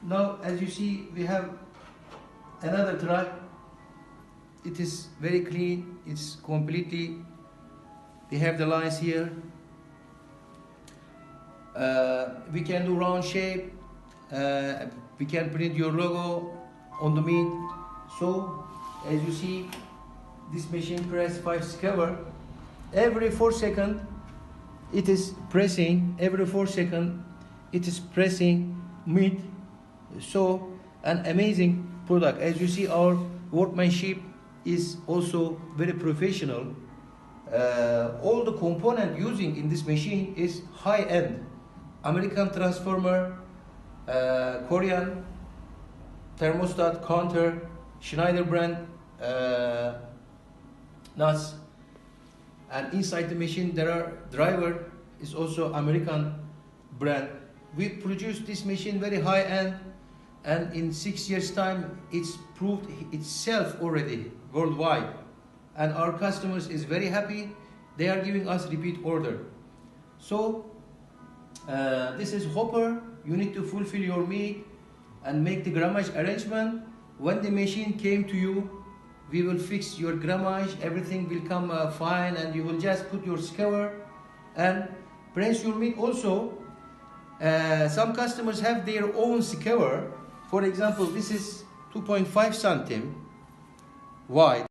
Now, as you see, we have another truck. It is very clean. It's completely, we have the lines here. We can do round shape. We can print your logo on the meat. So, as you see, this machine press 5 skewer. Every 4 seconds, it is pressing. Every 4 seconds, it is pressing meat. So, an amazing product. As you see, our workmanship is also very professional. All the component using in this machine is high-end. American transformer, Korean thermostat, counter, Schneider brand nuts, and inside the machine there are driver is also American brand. We produce this machine very high-end, and in 6 years time it's proved itself already worldwide, and our customers is very happy. They are giving us repeat order. So this is hopper. You need to fulfill your meat and make the grammage arrangement. When the machine came to you, we will fix your grammage. Everything will come fine, and you will just put your skewer and press your meat. Also, some customers have their own skewer. For example, this is 2.5 cm wide.